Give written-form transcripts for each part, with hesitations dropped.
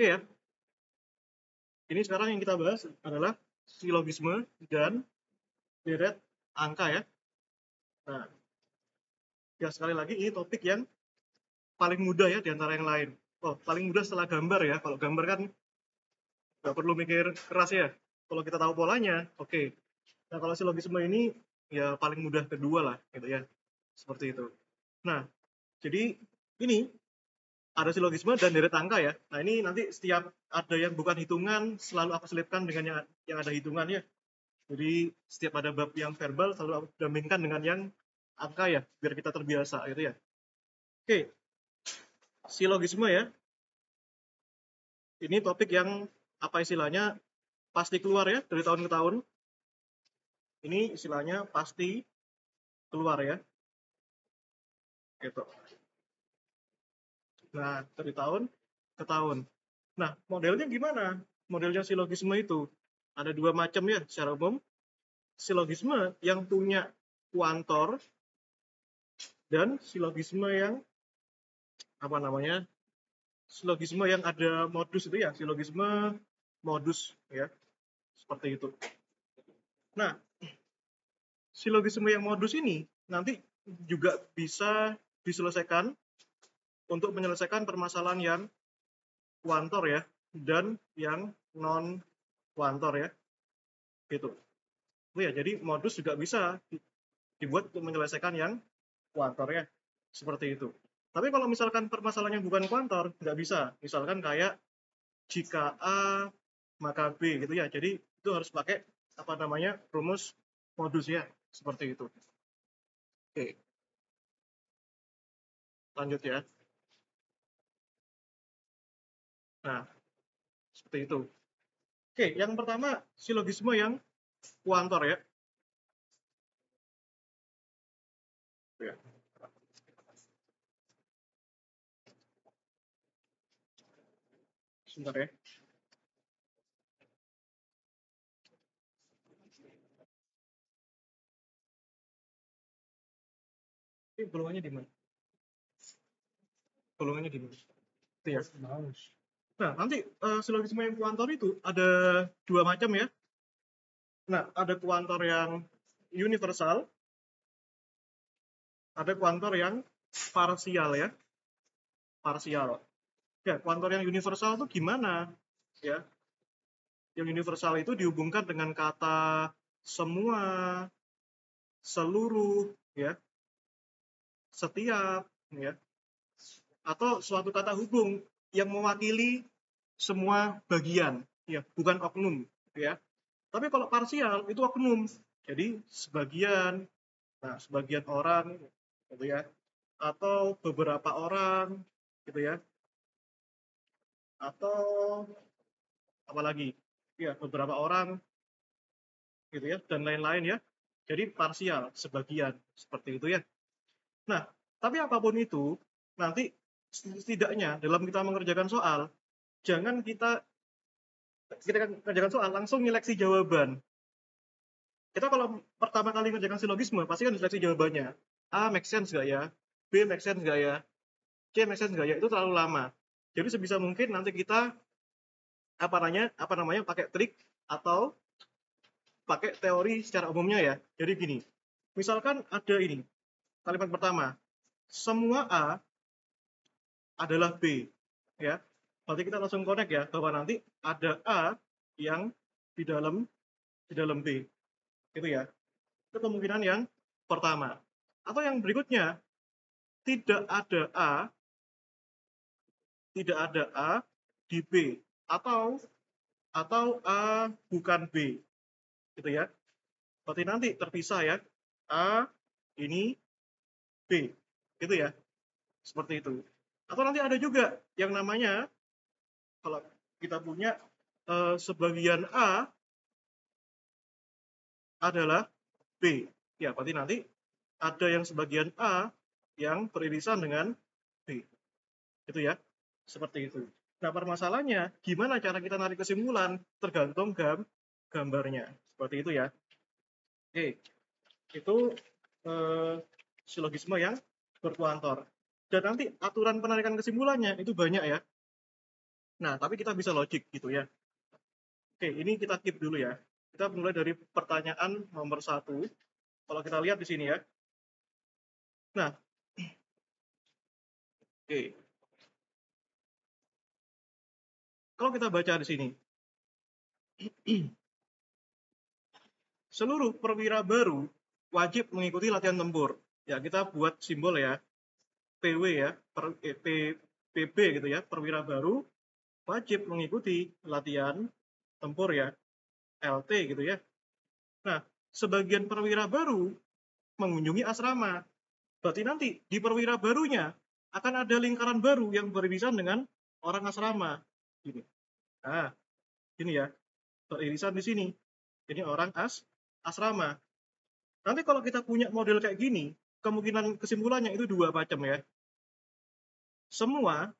Oke ya, ini sekarang yang kita bahas adalah silogisme dan deret angka ya. Nah, ya sekali lagi ini topik yang paling mudah ya di antara yang lain. Oh, paling mudah setelah gambar ya. Kalau gambar kan nggak perlu mikir keras ya. Kalau kita tahu polanya, oke. Nah, kalau silogisme ini ya paling mudah kedua lah gitu ya. Seperti itu. Nah, jadi ini ada silogisme dan deret angka ya. Nah, ini nanti setiap ada yang bukan hitungan selalu aku selipkan dengan yang ada hitungannya. Jadi setiap ada bab yang verbal selalu aku bandingkan dengan yang angka ya, biar kita terbiasa gitu ya. Oke, silogisme ya. Ini topik yang apa istilahnya pasti keluar ya dari tahun ke tahun. Ini istilahnya pasti keluar ya. Gitu. Nah, dari tahun ke tahun. Nah, modelnya gimana? Modelnya silogisme itu ada dua macam ya secara umum. Silogisme yang punya kuantor dan silogisme yang apa namanya? Silogisme yang ada modus itu ya, silogisme modus ya, seperti itu. Nah, silogisme yang modus ini nanti juga bisa diselesaikan untuk menyelesaikan permasalahan yang kuantor ya dan yang non kuantor ya, gitu. Oh ya, jadi modus juga bisa dibuat untuk menyelesaikan yang kuantor ya, seperti itu. Tapi kalau misalkan permasalahannya bukan kuantor, nggak bisa. Misalkan kayak jika A maka B gitu ya. Jadi itu harus pakai apa namanya rumus modus ya, seperti itu. Oke, lanjut ya. Nah, seperti itu. Oke, yang pertama silogisme yang kuantor ya. Ya. Sebentar ya. Ini golongannya di mana? Golongannya di mana? Itu ya. Nah, nanti silogisme yang kuantor itu ada dua macam ya. Nah, ada kuantor yang universal, ada kuantor yang parsial ya. Parsial. Ya, kuantor yang universal itu gimana? Ya, yang universal itu dihubungkan dengan kata semua, seluruh, ya, setiap, ya, atau suatu kata hubung yang mewakili semua bagian, ya, bukan oknum, ya. Tapi kalau parsial itu oknum, jadi sebagian, nah sebagian orang, gitu ya, atau beberapa orang, gitu ya, atau apalagi, ya beberapa orang, gitu ya, dan lain-lain ya. Jadi parsial, sebagian, seperti itu ya. Nah, tapi apapun itu, nanti setidaknya dalam kita mengerjakan soal, jangan kita mengerjakan soal langsung nyeleksi jawaban. Kita kalau pertama kali mengerjakan silogisme, pasti kan diseleksi jawabannya. A make sense nggak ya? B make sense nggak ya? C make sense nggak ya? Itu terlalu lama. Jadi sebisa mungkin nanti kita apa namanya pakai trik atau pakai teori secara umumnya ya. Jadi gini, misalkan ada ini kalimat pertama, semua A adalah B, ya. Berarti kita langsung connect ya bahwa nanti ada A yang di dalam B, gitu ya. Itu kemungkinan yang pertama. Atau yang berikutnya, tidak ada A, tidak ada A di B, atau A bukan B, gitu ya. Berarti nanti terpisah ya, A ini B, gitu ya. Seperti itu. Atau nanti ada juga yang namanya kalau kita punya sebagian A adalah B. Ya, berarti nanti ada yang sebagian A yang beririsan dengan B. Itu ya. Seperti itu. Nah, permasalahannya gimana cara kita narik kesimpulan tergantung gambarnya. Seperti itu ya. Oke. Itu silogisme yang berkuantor. Dan nanti aturan penarikan kesimpulannya itu banyak ya. Nah, tapi kita bisa logik gitu ya. Oke, ini kita keep dulu ya. Kita mulai dari pertanyaan nomor 1. Kalau kita lihat di sini ya. Nah, oke. Kalau kita baca di sini, seluruh perwira baru wajib mengikuti latihan tempur. Ya, kita buat simbol ya. PW ya, PB gitu ya, perwira baru wajib mengikuti latihan tempur ya, LT gitu ya. Nah, sebagian perwira baru mengunjungi asrama. Berarti nanti di perwira barunya akan ada lingkaran baru yang beririsan dengan orang asrama. Gini. Nah, ini ya, beririsan di sini. Ini orang asrama. Nanti kalau kita punya model kayak gini, kemungkinan kesimpulannya itu dua macam ya. Semua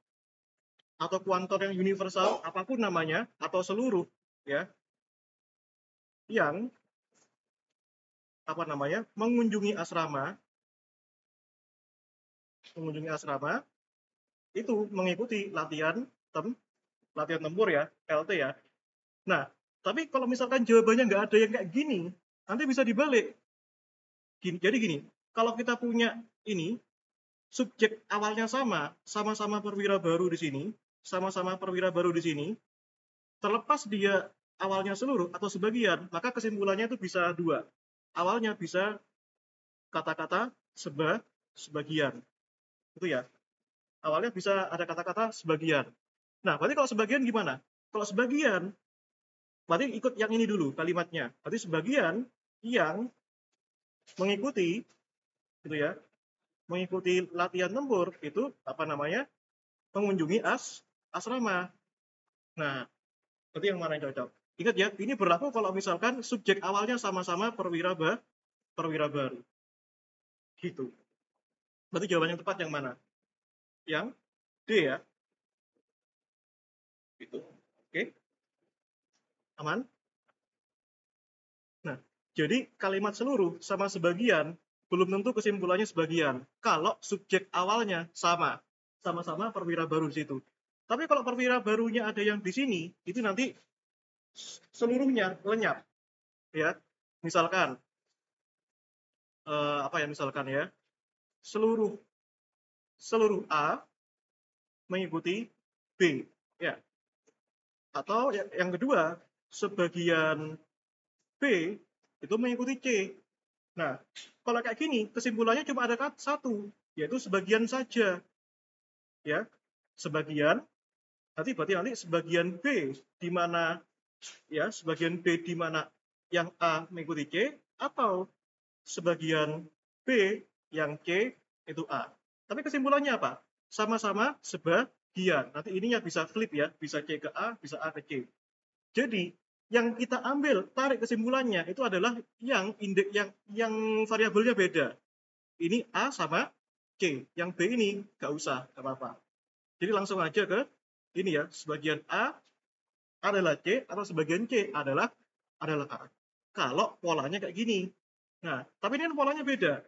atau kuantor yang universal apapun namanya atau seluruh ya yang apa namanya mengunjungi asrama itu mengikuti latihan tempur ya, LT ya. Nah, tapi kalau misalkan jawabannya nggak ada yang kayak gini, nanti bisa dibalik. Jadi gini, kalau kita punya ini subjek awalnya sama-sama perwira baru di sini, sama-sama perwira baru di sini, terlepas dia awalnya seluruh atau sebagian, maka kesimpulannya itu bisa dua. Awalnya bisa kata-kata sebagian. Itu ya. Awalnya bisa ada kata-kata sebagian. Nah, berarti kalau sebagian gimana? Kalau sebagian, berarti ikut yang ini dulu kalimatnya. Berarti sebagian yang mengikuti gitu ya, mengikuti latihan tempur itu apa namanya? Mengunjungi asrama. Nah, berarti yang mana yang cocok? Ingat ya, ini berlaku kalau misalkan subjek awalnya sama-sama perwira baru. Gitu. Berarti jawaban yang tepat yang mana? Yang D ya. Gitu. Oke. Aman? Nah, jadi kalimat seluruh sama sebagian belum tentu kesimpulannya sebagian. Kalau subjek awalnya sama-sama perwira baru di situ. Tapi kalau perwira barunya ada yang di sini, itu nanti seluruhnya lenyap, ya. Misalkan apa ya misalkan ya, seluruh A mengikuti B, ya. Atau yang kedua, sebagian B itu mengikuti C. Nah, kalau kayak gini, kesimpulannya cuma ada satu, yaitu sebagian saja. Ya, sebagian, berarti sebagian B di mana ya, sebagian B di mana yang A mengikuti C, atau sebagian B yang C itu A. Tapi kesimpulannya apa? Sama-sama sebagian. Nanti ininya bisa flip ya, bisa C ke A, bisa A ke C. Jadi yang kita ambil tarik kesimpulannya itu adalah yang indeks yang variabelnya beda. Ini A sama C, yang B ini nggak usah, nggak apa-apa. Jadi langsung aja ke ini ya, sebagian A adalah C atau sebagian C adalah A. Kalau polanya kayak gini. Nah, tapi ini kan polanya beda.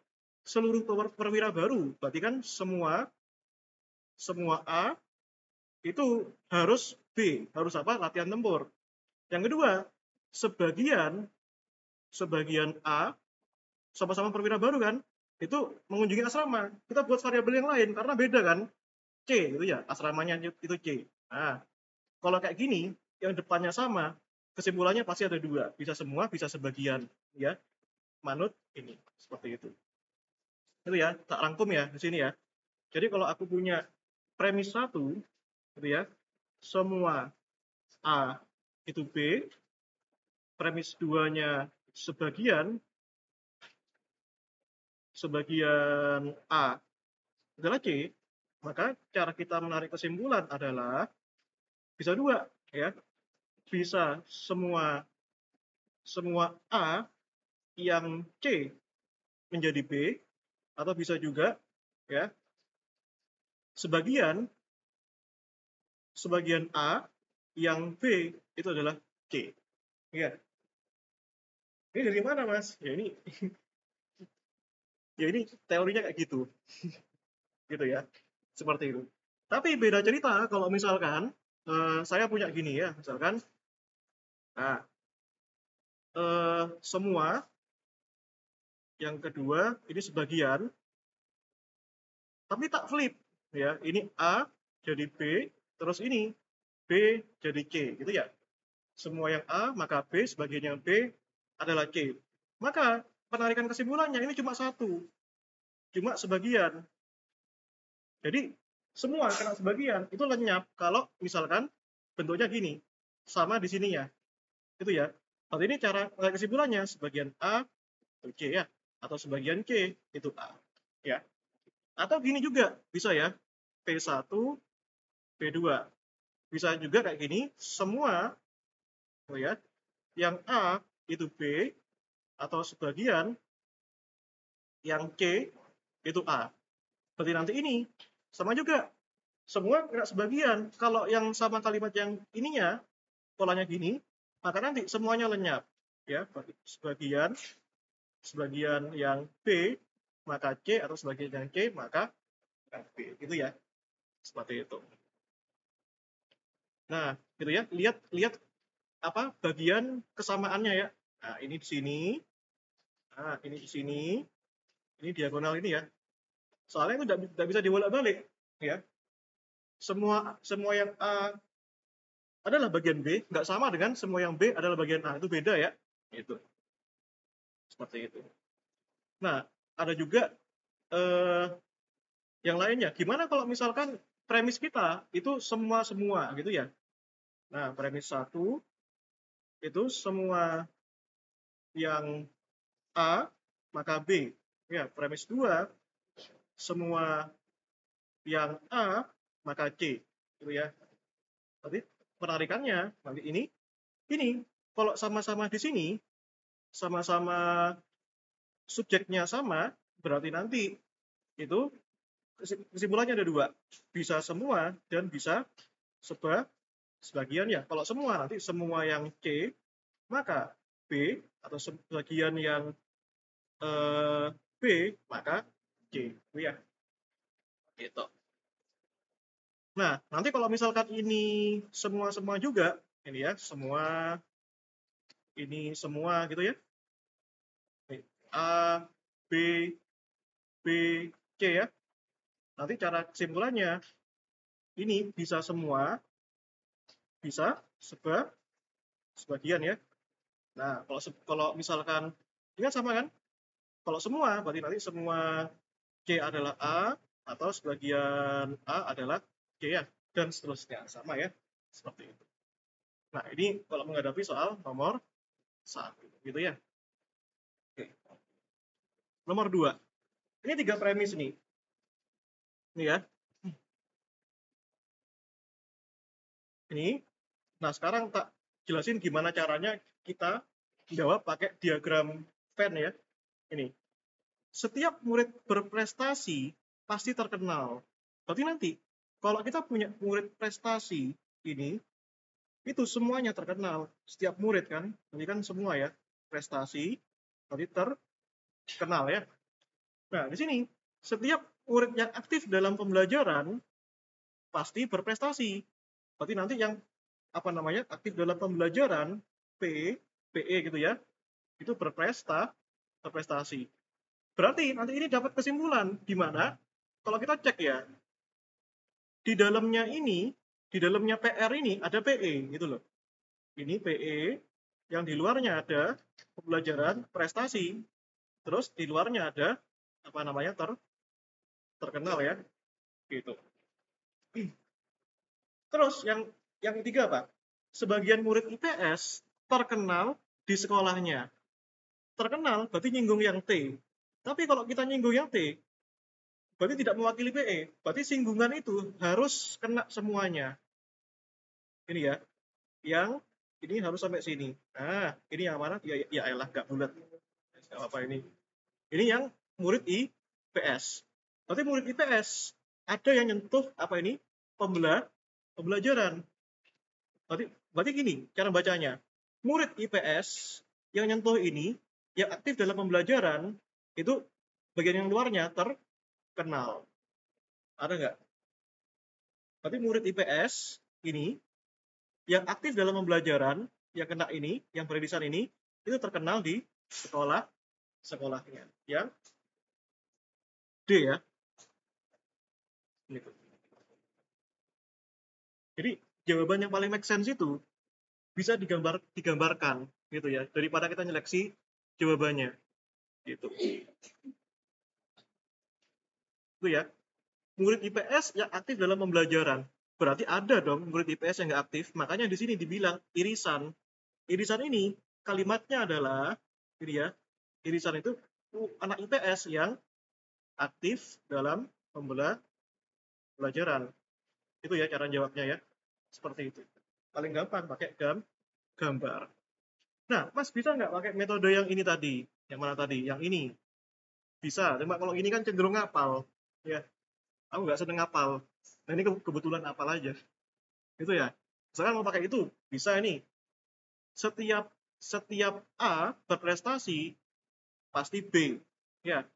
Seluruh perwira baru, berarti kan semua A itu harus B, harus apa? Latihan tempur. Yang kedua, sebagian A sama-sama perwira baru kan, itu mengunjungi asrama. Kita buat variabel yang lain karena beda kan. C gitu ya, asramanya itu C. Nah, kalau kayak gini, yang depannya sama, kesimpulannya pasti ada dua, bisa semua, bisa sebagian, ya. Manut ini seperti itu. Itu ya, tak rangkum ya di sini ya. Jadi kalau aku punya premis 1 gitu ya, semua A itu B, premis 2-nya sebagian A adalah C, maka cara kita menarik kesimpulan adalah bisa dua ya, bisa semua A yang C menjadi B, atau bisa juga ya sebagian A yang B itu adalah C. Ya. Ini dari mana, Mas? Ya ini teorinya kayak gitu. Gitu ya. Seperti itu. Tapi beda cerita kalau misalkan saya punya gini ya, misalkan, nah, semua yang kedua ini sebagian, tapi tak flip ya. Ini A jadi B, terus ini B jadi C, gitu ya. Semua yang A maka B, sebagian yang B adalah C. Maka penarikan kesimpulannya ini cuma satu, cuma sebagian. Jadi semua kena sebagian itu lenyap kalau misalkan bentuknya gini, sama di sininya, itu ya. Berarti ini cara kesimpulannya sebagian A itu C ya, atau sebagian C itu A ya. Atau gini juga bisa ya, P1 P2 bisa juga kayak gini, semua oh ya, yang A itu B atau sebagian yang C itu A. Berarti nanti ini sama juga, semua kena sebagian. Kalau yang sama kalimat yang ininya polanya gini, maka nanti semuanya lenyap ya. Berarti sebagian yang B maka C, atau sebagian yang C maka B, gitu ya, seperti itu. Nah, gitu ya, lihat apa bagian kesamaannya ya. Nah, ini di sini, nah ini di sini, ini diagonal ini ya. Soalnya itu tidak bisa dibolak-balik ya. Semua yang A adalah bagian B, nggak sama dengan semua yang B adalah bagian A, itu beda ya. Itu seperti itu. Nah, ada juga yang lainnya. Gimana kalau misalkan premis kita itu semua gitu ya. Nah, premis 1 itu semua yang A maka B. Ya, premis 2 semua yang A maka C, gitu ya. Tapi penarikannya nanti ini kalau sama-sama di sini, sama-sama subjeknya sama, berarti nanti itu kesimpulannya ada dua, bisa semua dan bisa sebagian ya. Kalau semua nanti semua yang C maka B, atau sebagian yang B maka C, itu ya. Gitu. Nah, nanti kalau misalkan ini semua juga, ini ya, semua, ini semua gitu ya. A, B, B, C ya. Nanti cara kesimpulannya, ini bisa semua, bisa sebagian ya. Nah, kalau misalkan, ini kan sama kan? Kalau semua, berarti nanti semua C adalah A, atau sebagian A adalah C ya, dan seterusnya, sama ya, seperti itu. Nah, ini kalau menghadapi soal nomor 1, gitu ya. Oke. Nomor 2, ini 3 premis nih. Ini ya. Ini. Nah, sekarang tak jelasin gimana caranya kita jawab pakai diagram Venn ya. Ini. Setiap murid berprestasi pasti terkenal. Berarti nanti kalau kita punya murid prestasi ini, itu semuanya terkenal. Setiap murid kan, ini kan semua ya, prestasi, berarti terkenal ya. Nah, di sini setiap murid yang aktif dalam pembelajaran pasti berprestasi. Berarti nanti yang aktif dalam pembelajaran PE gitu ya, itu berprestasi. Berarti nanti ini dapat kesimpulan di mana kalau kita cek ya, di dalamnya PR ini ada PE gitu loh. Ini PE, yang di luarnya ada pembelajaran prestasi, terus di luarnya ada terkenal ya, gitu. Terus yang ketiga Pak, sebagian murid IPS terkenal di sekolahnya. Terkenal berarti nyinggung yang T. Tapi kalau kita nyinggung yang T, berarti tidak mewakili PE. Berarti singgungan itu harus kena semuanya. Ini ya, yang ini harus sampai sini. Nah, ini yang mana? Ya elah, nggak bulat. Nggak apa ini. Ini yang murid IPS. Berarti murid IPS ada yang nyentuh pembelajaran. Berarti gini cara bacanya. Murid IPS yang nyentuh ini, yang aktif dalam pembelajaran, itu bagian yang luarnya terkenal. Ada nggak? Berarti murid IPS ini yang aktif dalam pembelajaran, yang kena ini, yang beririsan ini, itu terkenal di sekolahnya. Yang D ya. Gitu. Jadi jawaban yang paling make sense itu bisa digambarkan gitu ya, daripada kita nyeleksi jawabannya gitu. Itu ya. Murid IPS yang aktif dalam pembelajaran. Berarti ada dong murid IPS yang nggak aktif. Makanya di sini dibilang irisan. Irisan ini kalimatnya adalah ini ya. Irisan itu anak IPS yang aktif dalam pembelajaran. Itu ya cara jawabnya ya. Seperti itu. Paling gampang pakai gambar. Nah, Mas bisa nggak pakai metode yang ini tadi? Yang mana tadi? Yang ini. Bisa. Cuma kalau ini kan cenderung ngapal. Ya, aku nggak seneng ngapal. Nah, ini kebetulan apal aja. Itu ya. Misalkan mau pakai itu, bisa ini. Setiap setiap A berprestasi pasti B. Ya.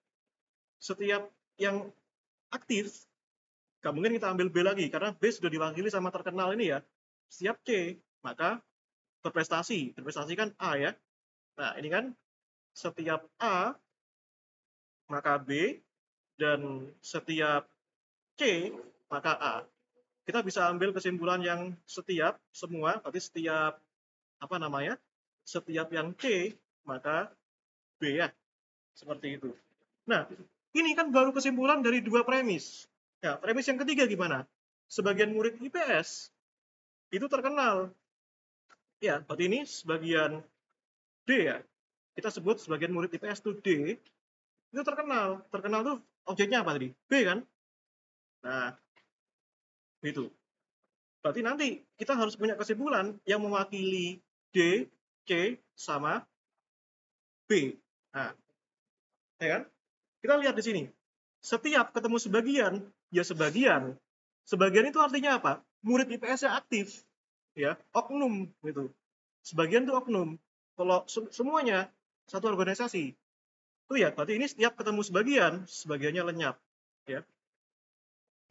Setiap yang aktif, nggak mungkin kita ambil B lagi karena B sudah diwakili sama terkenal ini ya. Setiap C, maka berprestasi. Berprestasi kan A ya. Nah, ini kan setiap A maka B, dan setiap C maka A. Kita bisa ambil kesimpulan yang setiap semua, berarti setiap apa namanya? Setiap yang C maka B ya. Seperti itu. Nah, ini kan baru kesimpulan dari dua premis. Ya, premis yang ketiga gimana? Sebagian murid IPS itu terkenal. Ya, berarti ini sebagian D ya. Kita sebut sebagian murid IPS itu D, itu terkenal. Terkenal tuh objeknya apa tadi? B kan? Nah, itu. Berarti nanti kita harus punya kesimpulan yang mewakili D, C, sama B. Nah, ya kan? Kita lihat di sini. Setiap ketemu sebagian, ya sebagian. Sebagian itu artinya apa? Murid IPS yang aktif. Ya, oknum gitu. Sebagian itu oknum. Kalau semuanya satu organisasi. Itu ya, berarti ini setiap ketemu sebagian, sebagiannya lenyap. Ya.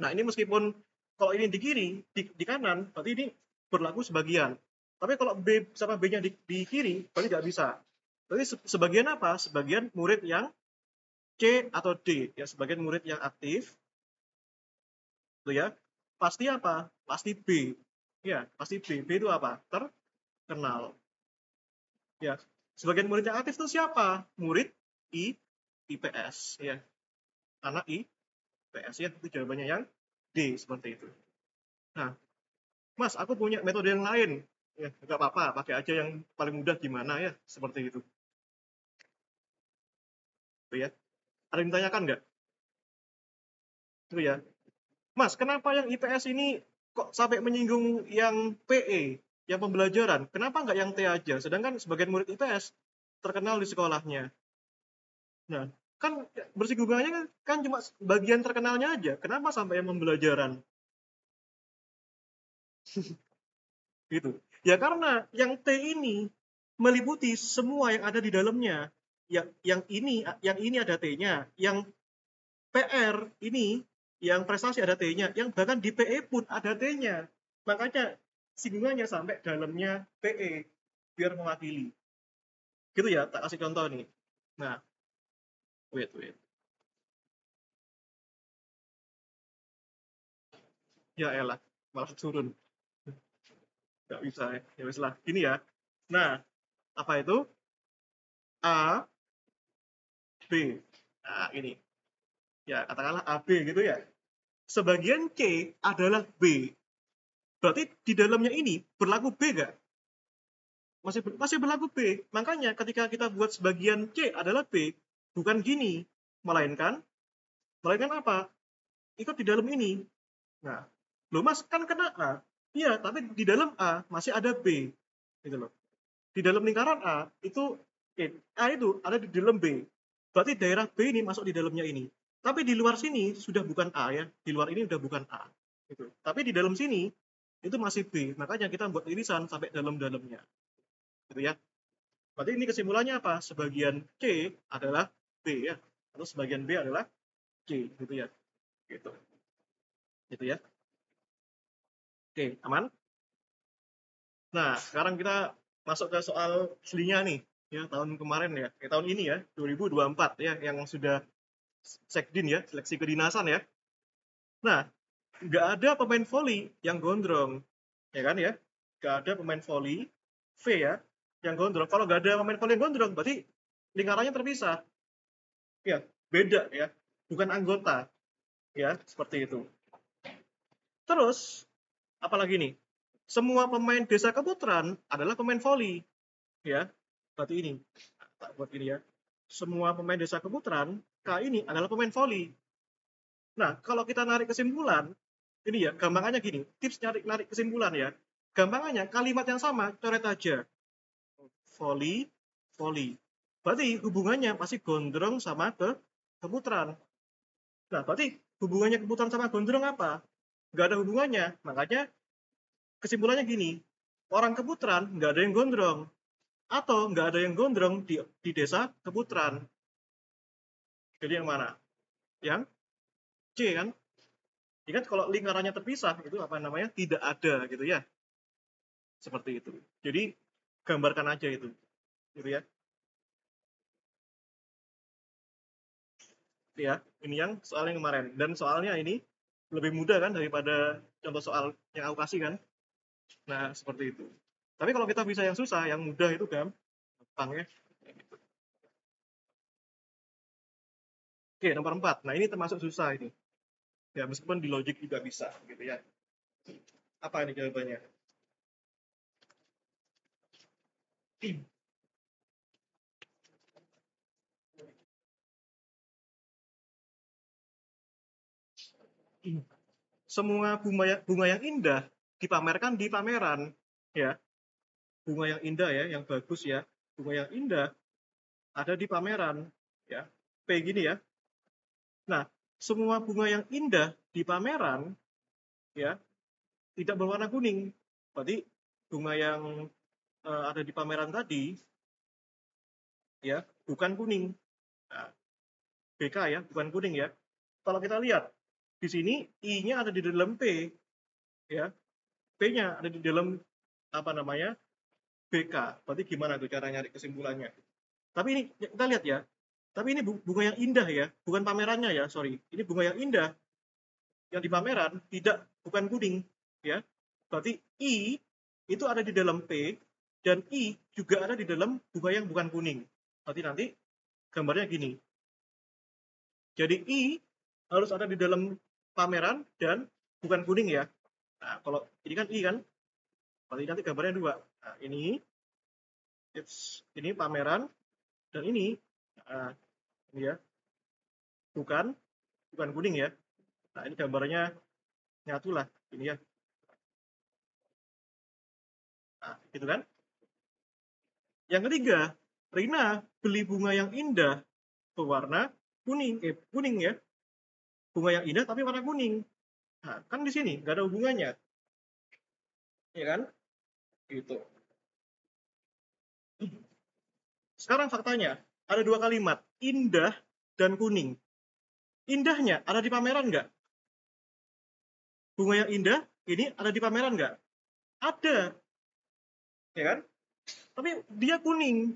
Nah, ini meskipun kalau ini di kiri, di kanan, berarti ini berlaku sebagian. Tapi kalau B sama B-nya di kiri, berarti nggak bisa. Berarti sebagian apa? Sebagian murid yang C atau D, ya sebagian murid yang aktif, itu ya. Pasti apa? Pasti B. Ya, pasti B. B itu apa? Terkenal. Ya, sebagian murid yang aktif itu siapa? Murid IPS, ya. Anak IPS, ya. Itu jawabannya yang D, seperti itu. Nah, Mas, aku punya metode yang lain. Ya, nggak apa-apa, pakai aja yang paling mudah gimana ya, seperti itu. Itu ya. Ada yang ditanyakan nggak? Itu ya. Mas, kenapa yang IPS ini kok sampai menyinggung yang PE, yang pembelajaran? Kenapa nggak yang T aja? Sedangkan sebagian murid IPS terkenal di sekolahnya. Nah, kan bersinggungannya kan cuma bagian terkenalnya aja. Kenapa sampai yang pembelajaran? Gitu. Ya karena yang T ini meliputi semua yang ada di dalamnya. Yang ini ada T-nya, yang PR ini yang prestasi ada T-nya, yang bahkan di PE pun ada T-nya. Makanya singgungannya sampai dalamnya PE biar mewakili. Gitu ya, tak kasih contoh nih. Nah, wait. Ya elah, malah turun. Nggak bisa ya. Ya wis lah. Gini ya. Nah, apa itu? A, B. Nah, ini. Ya, katakanlah AB gitu ya. Sebagian C adalah B. Berarti di dalamnya ini berlaku B nggak? Masih berlaku B. Makanya ketika kita buat sebagian C adalah B, bukan gini, melainkan melainkan apa? Ikut di dalam ini. Nah, loh Mas kan kena A. Iya, tapi di dalam A masih ada B. Gitu loh. Di dalam lingkaran A itu A itu ada di dalam B. Berarti daerah B ini masuk di dalamnya ini. Tapi di luar sini sudah bukan A ya. Di luar ini sudah bukan A. Gitu. Tapi di dalam sini itu masih B. Makanya kita buat irisan sampai dalam-dalamnya. Gitu ya. Berarti ini kesimpulannya apa? Sebagian C adalah B ya. Atau sebagian B adalah C gitu ya. Gitu. Gitu ya. Oke, aman? Nah, sekarang kita masuk ke soal aslinya nih, ya tahun kemarin ya, tahun ini ya, 2024 ya, yang sudah sekdin ya, seleksi kedinasan ya. Nah, nggak ada pemain voli yang gondrong, ya kan ya? Nggak ada pemain voli V ya, yang gondrong. Kalau nggak ada pemain voli yang gondrong, berarti lingkarannya terpisah. Ya, beda ya, bukan anggota, ya, seperti itu. Terus, apalagi nih? Semua pemain Desa Keputaran adalah pemain voli, ya. Berarti ini, tak buat ini ya. Semua pemain Desa Keputaran, K ini adalah pemain voli. Nah, kalau kita narik kesimpulan, ini ya, gampangannya gini, tips narik kesimpulan ya. Gampangannya, kalimat yang sama, coret aja. Voli, voli. Berarti hubungannya pasti gondrong sama keputaran. Nah, berarti hubungannya keputaran sama gondrong apa? Nggak ada hubungannya. Makanya kesimpulannya gini, orang keputaran nggak ada yang gondrong. Atau nggak ada yang gondrong di desa keputaran. Jadi yang mana? Yang C kan? Ingat kalau lingkarannya terpisah, itu apa namanya? Tidak ada gitu ya. Seperti itu. Jadi gambarkan aja itu. Gitu ya. Ya, ini yang soal yang kemarin. Dan soalnya ini lebih mudah kan daripada contoh soal yang aku kasih kan. Nah, seperti itu. Tapi kalau kita bisa yang susah, yang mudah itu gampang ya. Oke, nomor 4. Nah, ini termasuk susah ini. Ya, meskipun di logik juga bisa gitu ya. Apa ini jawabannya? Semua bunga yang indah dipamerkan di pameran ya. Bunga yang indah ya, yang bagus ya. Bunga yang indah ada di pameran ya. P gini ya. Nah, semua bunga yang indah di pameran ya tidak berwarna kuning. Berarti bunga yang ada di pameran tadi ya bukan kuning. Nah, BK ya, bukan kuning ya. Kalau kita lihat di sini I-nya ada di dalam P ya. P-nya ada di dalam apa namanya? BK. Berarti gimana tuh cara nyari kesimpulannya? Tapi ini kita lihat ya. Tapi ini bunga yang indah ya, bukan pamerannya ya, sorry. Ini bunga yang indah yang di pameran bukan kuning ya. Berarti I itu ada di dalam P dan I juga ada di dalam bunga yang bukan kuning. Berarti nanti gambarnya gini. Jadi I harus ada di dalam pameran dan bukan kuning ya. Nah, kalau ini kan I kan, berarti nanti gambarnya dua. Nah, ini pameran dan ini ya bukan kuning ya. Nah, ini gambarnya nyatu lah ini ya. Nah, gitu kan. Yang ketiga, Rina beli bunga yang indah berwarna kuning ya. Bunga yang indah tapi warna kuning. Nah, kan di sini nggak ada hubungannya, ya kan? Gitu. Sekarang faktanya, ada dua kalimat, indah dan kuning. Indahnya ada di pameran nggak? Bunga yang indah ini ada di pameran nggak? Ada, ya kan? Tapi dia kuning,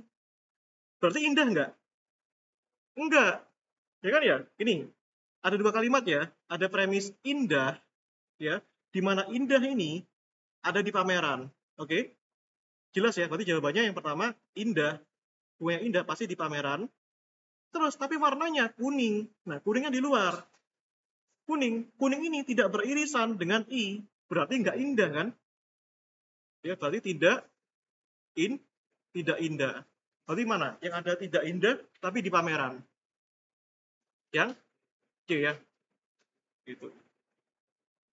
berarti indah nggak? Enggak, ya kan ya? Ini ada dua kalimat ya, ada premis indah, ya, di mana indah ini ada di pameran, oke? Jelas ya, berarti jawabannya yang pertama indah, bunga yang indah pasti di pameran. Terus tapi warnanya kuning, nah kuningnya di luar. Kuning ini tidak beririsan dengan I, berarti nggak indah kan? Ya berarti tidak indah. Berarti mana? Yang ada tidak indah tapi di pameran. Yang C ya, gitu.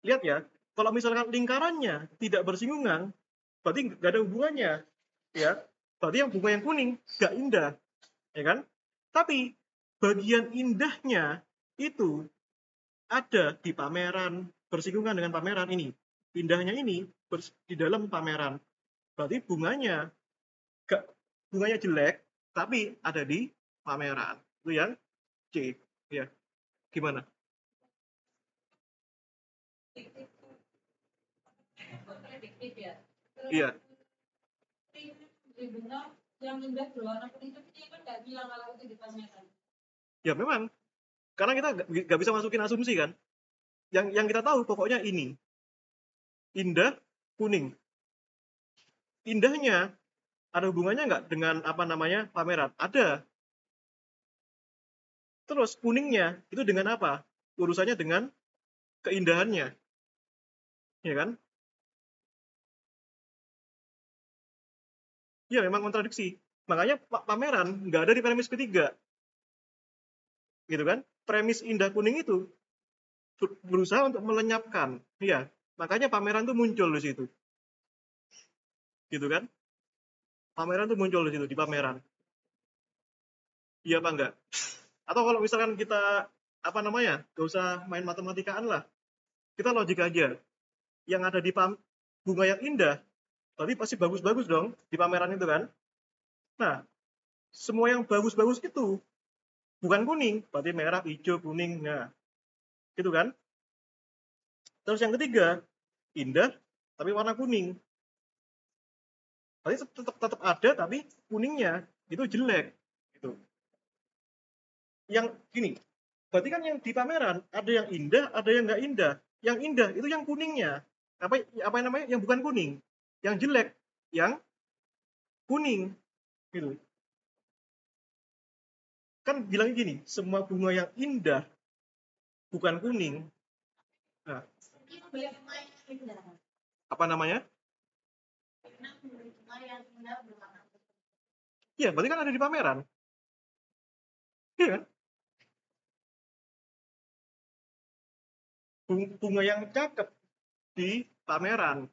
Lihat ya, kalau misalkan lingkarannya tidak bersinggungan, berarti nggak ada hubungannya, ya. Berarti yang bunga yang kuning nggak indah, ya kan? Tapi bagian indahnya itu ada di pameran, bersinggungan dengan pameran ini. Indahnya ini di dalam pameran. Berarti bunganya jelek, tapi ada di pameran. Itu yang C. Ya, gimana? Iya. benar, yang indah berwarna kuning itu dia kan nggak bilang kalau itu di pameran. Ya memang, karena kita nggak bisa masukin asumsi kan. Yang kita tahu pokoknya ini indah kuning. Indahnya ada hubungannya nggak dengan apa namanya pameran? Ada. Terus kuningnya itu dengan apa? Urusannya dengan keindahannya, ya kan? Ya memang kontradiksi. Makanya pameran nggak ada di premis ketiga, gitu kan? Premis indah kuning itu berusaha untuk melenyapkan, ya. Makanya pameran tuh muncul di situ, gitu kan? Pameran tuh muncul di situ di pameran. Iya apa enggak? Atau kalau misalkan kita apa namanya, gak usah main matematikaan lah. Kita logik aja. Yang ada di bunga yang indah, berarti pasti bagus-bagus dong di pameran itu kan. Nah, semua yang bagus-bagus itu bukan kuning, berarti merah, hijau, kuning. Nah, gitu kan. Terus yang ketiga, indah tapi warna kuning. Berarti tetap ada tapi kuningnya itu jelek. Gitu. Yang gini, berarti kan yang di pameran ada yang indah, ada yang nggak indah. Yang indah itu yang kuningnya. Apa namanya? Yang bukan kuning. Yang jelek yang kuning gitu. Kan bilang gini, semua bunga yang indah bukan kuning. Nah, apa namanya? Iya, berarti kan ada di pameran. Iya kan? Bunga yang cakep di pameran.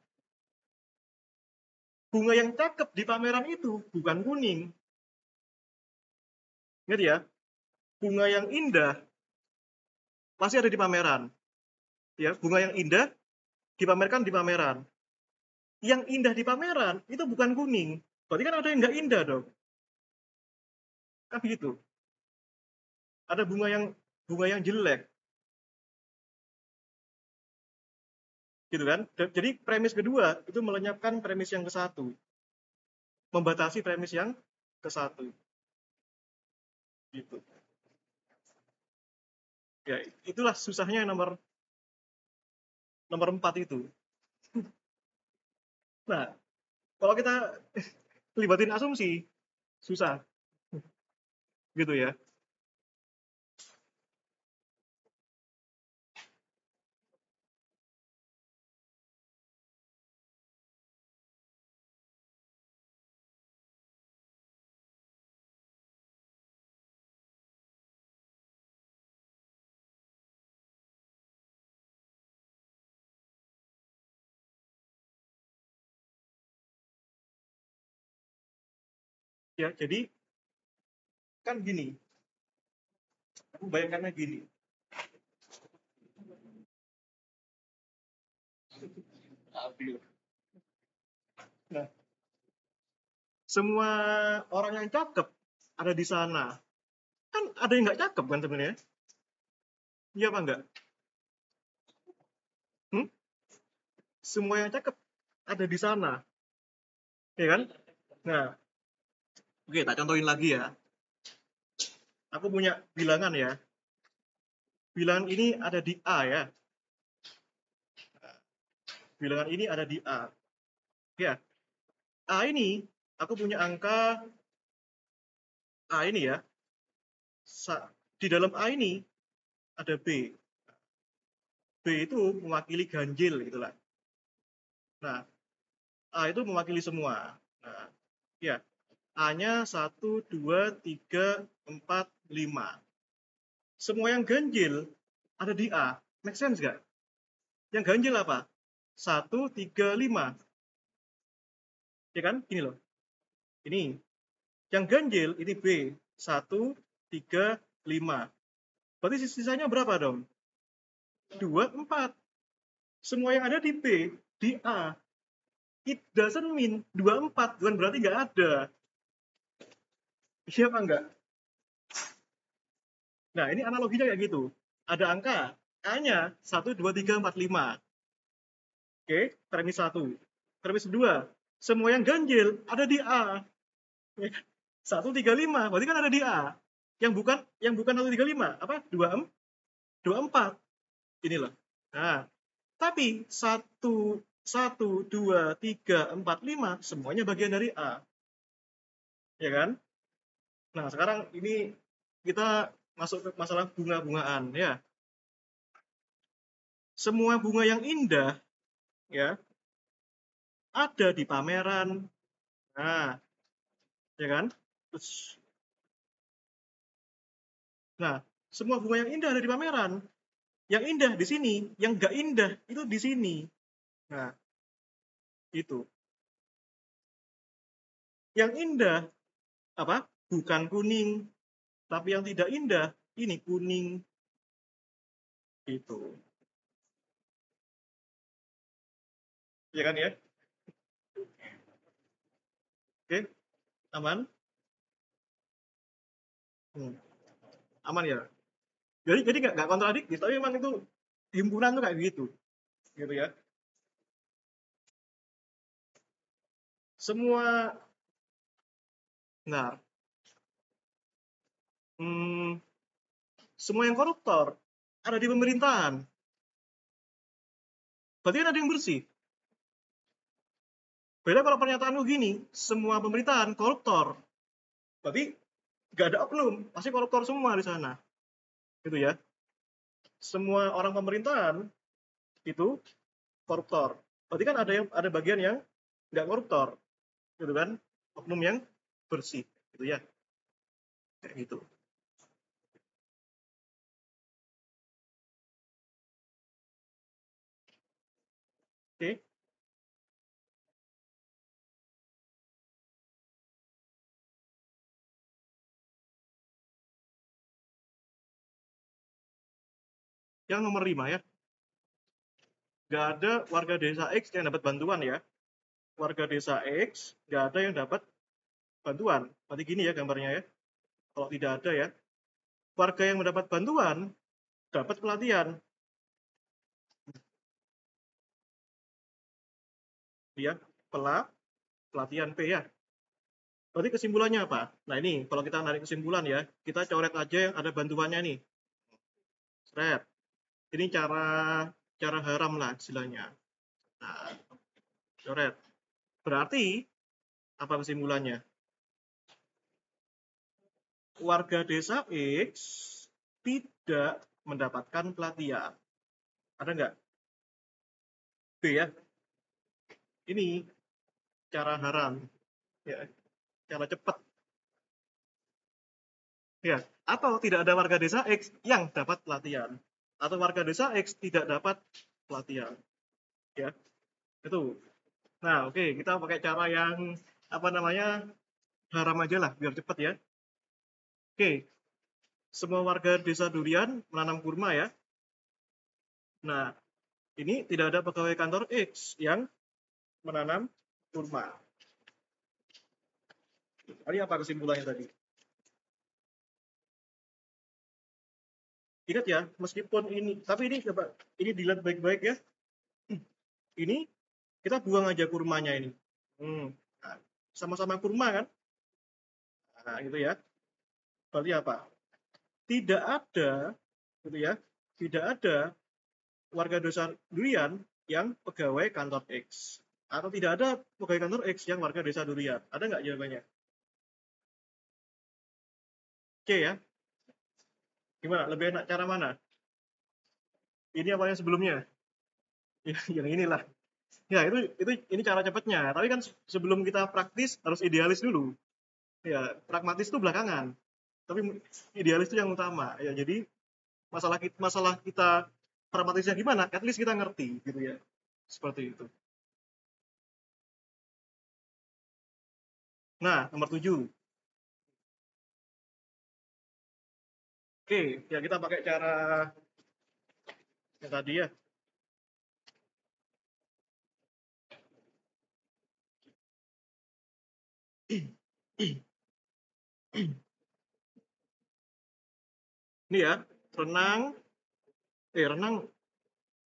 Bunga yang cakep di pameran itu bukan kuning. Ingat ya, bunga yang indah pasti ada di pameran. Ya, bunga yang indah dipamerkan di pameran. Yang indah di pameran itu bukan kuning. Berarti kan ada yang nggak indah dong. Kan begitu. Ada bunga yang jelek. Gitu kan? Jadi premis kedua itu melenyapkan premis yang ke satu. Membatasi premis yang ke satu. Gitu. Ya, itulah susahnya nomor 4 itu. Nah, kalau kita libatin asumsi, susah. Gitu ya. Ya, jadi kan gini. Aku bayangkannya gini. Nah, semua orang yang cakep ada di sana. Kan ada yang nggak cakep kan sebenarnya? Iya apa enggak? Hmm? Semua yang cakep ada di sana. Ya kan? Nah, oke, tak contohin lagi ya. Aku punya bilangan ya. Bilangan ini ada di A ya. Bilangan ini ada di A. Ya, A ini aku punya angka A ini ya. Di dalam A ini ada B. B itu mewakili ganjil itulah. Nah, A itu mewakili semua. Nah, ya, A-nya 1, 2, 3, 4, 5. Semua yang ganjil ada di A. Make sense nggak? Yang ganjil apa? 1, 3, 5. Ya kan? Gini loh. Ini. Yang ganjil ini B. 1, 3, 5. Berarti sisanya berapa dong? 2, 4. Semua yang ada di B, di A. It doesn't mean 2, 4. Bukan berarti nggak ada. Iya apa enggak? Nah, ini analoginya kayak gitu. Ada angka. A-nya 1, 2, 3, 4, 5. Oke, premis 1. Premis 2. Semua yang ganjil ada di A. 135, berarti kan ada di A. Yang bukan 135, apa? 24. Ini loh. Nah, tapi 1, 2, 3, 4, 5 semuanya bagian dari A. Ya kan? Nah, sekarang ini kita masuk ke masalah bunga-bungaan ya. Semua bunga yang indah ya ada di pameran. Nah, ya kan? Nah, semua bunga yang indah ada di pameran. Yang indah di sini, yang nggak indah itu di sini. Nah, itu. Yang indah apa? Bukan kuning, tapi yang tidak indah ini kuning. Itu. Ya kan ya? Oke, aman? Hmm. Aman ya? Jadi nggak kontradiktif, tapi memang itu himpunan tuh kayak gitu ya. Semua, nah, hmm, semua yang koruptor ada di pemerintahan. Berarti kan ada yang bersih. Beda kalau pernyataanmu gini, semua pemerintahan koruptor. Berarti nggak ada oknum, pasti koruptor semua di sana. Gitu ya. Semua orang pemerintahan itu koruptor. Berarti kan ada bagian yang nggak koruptor. Gitu kan. Oknum yang bersih. Gitu ya. Kayak gitu. Oke. Yang nomor 5 ya. Nggak ada warga desa X yang dapat bantuan ya. Warga desa X nggak ada yang dapat bantuan. Berarti gini ya gambarnya ya. Kalau tidak ada ya. Warga yang mendapat bantuan dapat pelatihan. Ya, pelatihan P ya. Berarti kesimpulannya apa? Nah ini kalau kita narik kesimpulan ya, kita coret aja yang ada bantuannya nih. Seret. Ini cara haram lah istilahnya. Nah, coret. Berarti apa kesimpulannya? Warga desa X tidak mendapatkan pelatihan. Ada nggak? B ya. Ini cara haram. Ya, cara cepat. Ya, atau tidak ada warga desa X yang dapat pelatihan. Atau warga desa X tidak dapat pelatihan. Ya, itu. Nah, oke, kita pakai cara yang apa namanya? Haram aja lah biar cepat ya. Oke, semua warga desa Durian menanam kurma ya. Nah, ini tidak ada pegawai kantor X yang menanam kurma. Tadi apa kesimpulannya tadi? Ingat ya, meskipun ini, tapi ini coba ini dilihat baik-baik ya. Ini kita buang aja kurmanya ini. Nah, sama-sama kurma kan? Nah, gitu ya. Berarti apa? Tidak ada, gitu ya. Tidak ada warga desa Durian yang pegawai kantor X. Atau tidak ada pegawai kantor X yang warga desa Durian. Ada nggak jawabannya? Oke ya. Gimana? Lebih enak cara mana? Ini apa yang sebelumnya? Yang inilah. Ya, ini cara cepatnya. Tapi kan sebelum kita praktis harus idealis dulu. Ya, pragmatis itu belakangan. Tapi idealis itu yang utama. Ya, jadi masalah kita pragmatisnya gimana? At least kita ngerti gitu ya. Seperti itu. Nah, nomor 7. Oke, ya kita pakai cara yang tadi ya. Ini ya, renang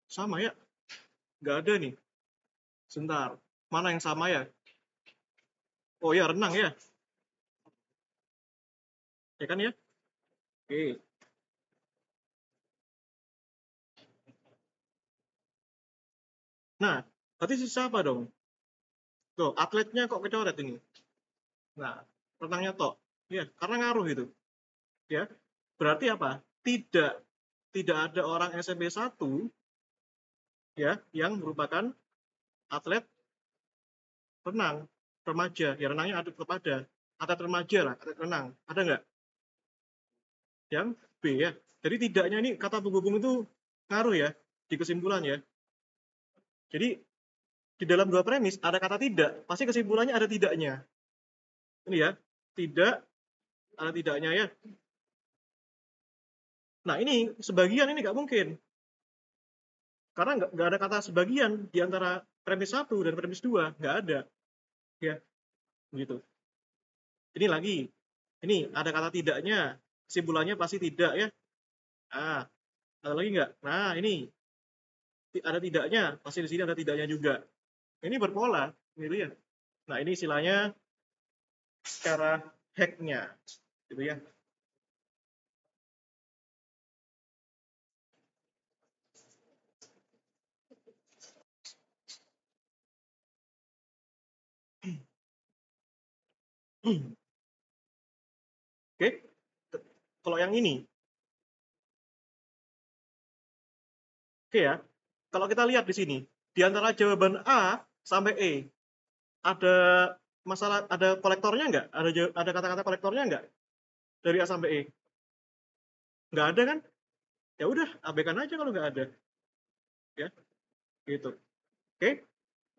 sama ya. Nggak ada nih. Sebentar. Mana yang sama ya? Oh ya, renang ya. Ya kan ya? Oke. Nah, berarti sisa apa dong? Tuh, atletnya kok kecoret ini. Nah, renangnya tok. Ya, karena ngaruh itu. Ya, berarti apa? Tidak ada orang SMP 1 ya yang merupakan atlet renang remaja. Ya, renangnya ada tetap ada. Atlet remaja lah, atlet renang. Ada nggak? Yang B ya. Jadi tidaknya ini kata penghubung itu ngaruh ya di kesimpulan ya. Jadi di dalam dua premis ada kata tidak, pasti kesimpulannya ada tidaknya. Ini ya, tidak ada tidaknya ya. Nah ini sebagian ini nggak mungkin. Karena nggak ada kata sebagian di antara premis 1 dan premis 2. Nggak ada. Ya, begitu. Ini lagi. Ini ada kata tidaknya. Kesimpulannya pasti tidak ya. Nah, ada lagi nggak? Nah, ini ada tidaknya. Pasti di sini ada tidaknya juga. Ini berpola. Gitu ya. Nah, ini istilahnya cara hacknya. Gitu ya. Oke. Kalau yang ini. Oke ya. Kalau kita lihat di sini. Di antara jawaban A sampai E. Ada masalah, ada kolektornya nggak? Ada kata-kata kolektornya nggak? Dari A sampai E. Nggak ada kan? Ya udah, abaikan aja kalau nggak ada. Ya, gitu. Oke.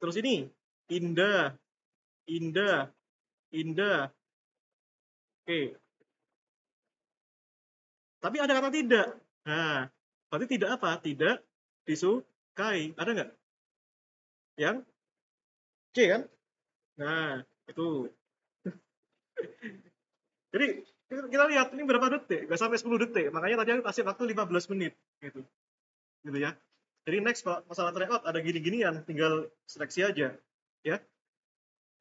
Terus ini. Indah. Indah. Indah. Oke. Tapi ada kata tidak. Nah, berarti tidak apa? Tidak disukai. Ada nggak? Yang C kan? Nah, itu. Jadi kita lihat ini berapa detik, nggak sampai 10 detik. Makanya tadi aku kasih waktu 15 menit gitu. Gitu ya. Jadi next kalau masalah tryout ada gini-ginian, tinggal seleksi aja. Ya.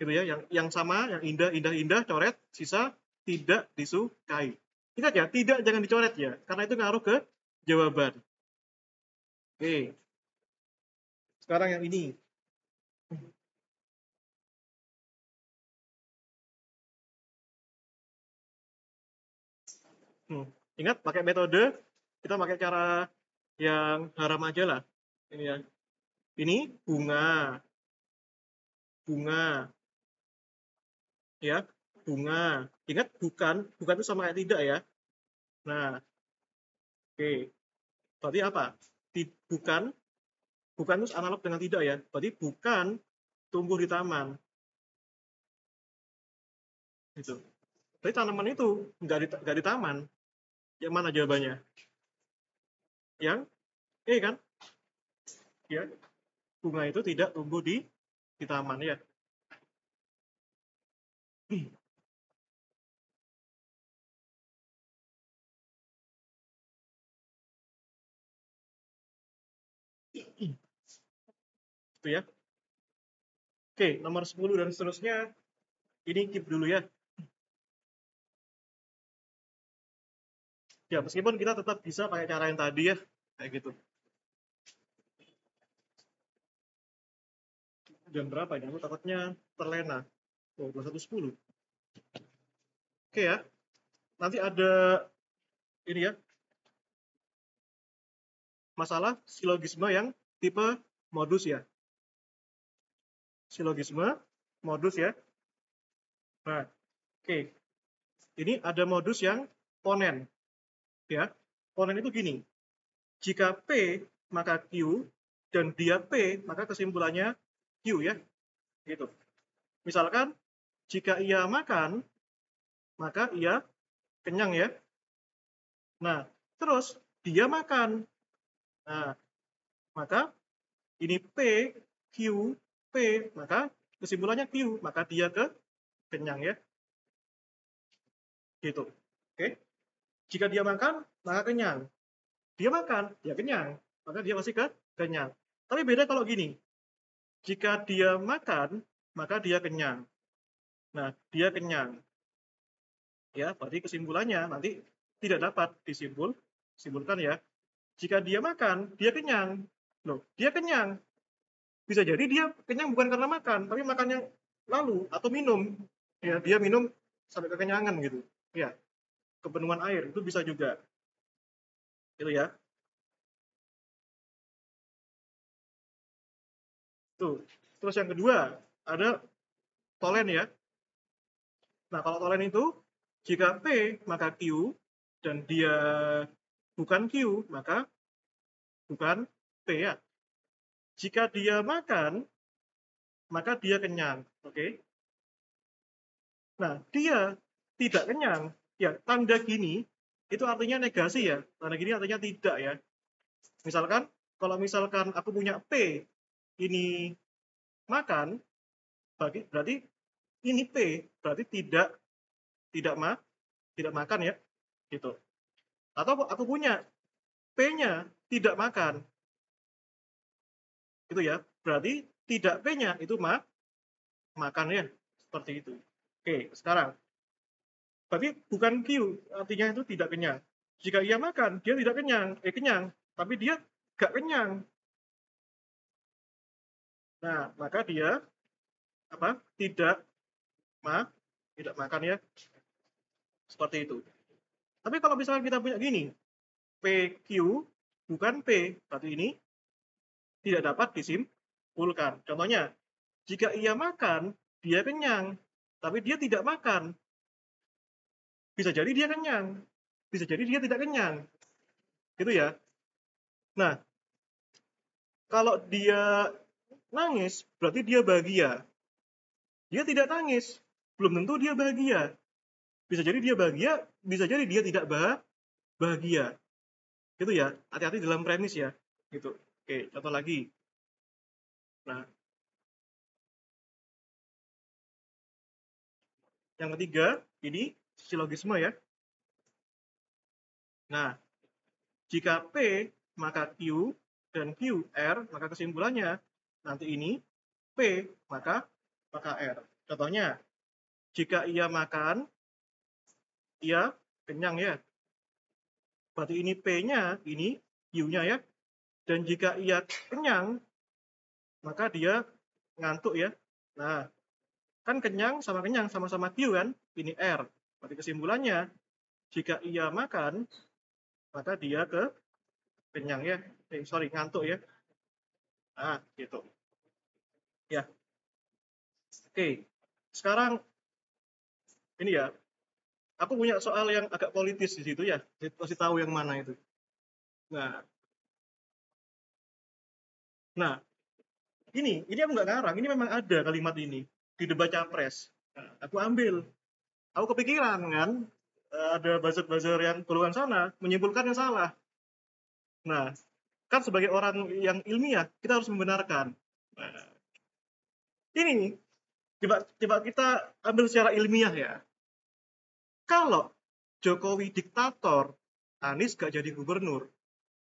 Gitu ya. Yang sama, yang indah, indah, indah, coret, sisa tidak disukai. Ingat ya, tidak jangan dicoret ya, karena itu ngaruh ke jawaban. Oke. Sekarang yang ini. Ingat pakai metode, kita pakai cara yang haram aja lah. Ini ya. Ini bunga. Bunga. Ya. Bunga. Ingat bukan, bukan itu sama kayak tidak ya. Nah, oke. Berarti apa? Bukan, bukan itu analog dengan tidak ya. Berarti bukan tumbuh di taman. Gitu. Berarti tanaman itu nggak di taman. Yang mana jawabannya? Yang E kan? Ya. Bunga itu tidak tumbuh di taman ya. Itu ya. Oke, nomor 10 dan seterusnya ini keep dulu ya. Ya, meskipun kita tetap bisa pakai cara yang tadi ya, kayak gitu. Jam berapa ini? Aku takutnya terlena. Oh, 21.10. Oke ya. Nanti ada ini ya, masalah silogisme yang tipe modus ya. Silogisme, modus ya. Nah, oke. Ini ada modus yang ponen. Ya. Ponen itu gini. Jika P maka Q dan dia P maka kesimpulannya Q ya. Gitu. Misalkan jika ia makan maka ia kenyang ya. Nah, terus dia makan. Nah, maka ini P, Q, P, maka kesimpulannya Q, maka dia kenyang ya. Gitu. Oke. Jika dia makan, maka kenyang. Dia makan, dia kenyang. Maka dia masih kenyang. Tapi beda kalau gini. Jika dia makan, maka dia kenyang. Nah, dia kenyang. Ya, berarti kesimpulannya nanti tidak dapat disimpulkan ya. Jika dia makan, dia kenyang. Loh, dia kenyang. Bisa jadi dia kenyang bukan karena makan, tapi makan yang lalu atau minum. Ya, dia minum sampai kekenyangan gitu. Ya, kepenuhan air itu bisa juga. Itu ya. Tuh. Terus yang kedua, ada tolen ya. Nah, kalau tolen itu jika P maka Q dan dia bukan Q, maka bukan P ya. Jika dia makan, maka dia kenyang. Oke. Nah, dia tidak kenyang. Ya, tanda gini itu artinya negasi ya. Tanda gini artinya tidak ya. Misalkan, kalau misalkan aku punya P, ini makan, berarti ini P, berarti tidak makan ya, gitu. Atau aku punya P-nya tidak makan, gitu ya. Berarti tidak P-nya itu makan ya, seperti itu. Oke, sekarang berarti bukan Q, artinya itu tidak kenyang. Jika ia makan, dia tidak kenyang, tapi dia gak kenyang. Nah, maka dia apa? Tidak makan ya, seperti itu. Tapi kalau misalnya kita punya gini, PQ bukan P, berarti ini tidak dapat disimpulkan. Contohnya, jika ia makan, dia kenyang, tapi dia tidak makan. Bisa jadi dia kenyang, bisa jadi dia tidak kenyang. Gitu ya. Nah, kalau dia nangis, berarti dia bahagia. Dia tidak nangis, belum tentu dia bahagia. Bisa jadi dia bahagia, bisa jadi dia tidak bahagia. Gitu ya, hati-hati dalam premis ya. Gitu. Oke, contoh lagi. Nah, yang ketiga, ini silogisme ya. Nah, jika P maka Q dan Q R, maka kesimpulannya nanti ini P maka R. Contohnya, jika ia makan, ia kenyang ya. Berarti ini P-nya, ini Q-nya ya. Dan jika ia kenyang, maka dia ngantuk ya. Nah, kan kenyang sama-sama Q kan? Ini R. Berarti kesimpulannya, jika ia makan, maka dia kenyang ya. Ngantuk ya. Nah, gitu. Ya. Oke. Sekarang ini ya, aku punya soal yang agak politis di situ ya. Saya kasih tahu yang mana itu. Nah, nah, ini aku nggak ngarang. Ini memang ada kalimat ini di debat capres. Nah, aku ambil. Aku kepikiran kan, ada buzzer-buzzer yang keluar sana menyimpulkan yang salah. Nah, kan sebagai orang yang ilmiah, kita harus membenarkan. Nah, ini coba kita ambil secara ilmiah ya. Kalau Jokowi diktator, Anies gak jadi gubernur.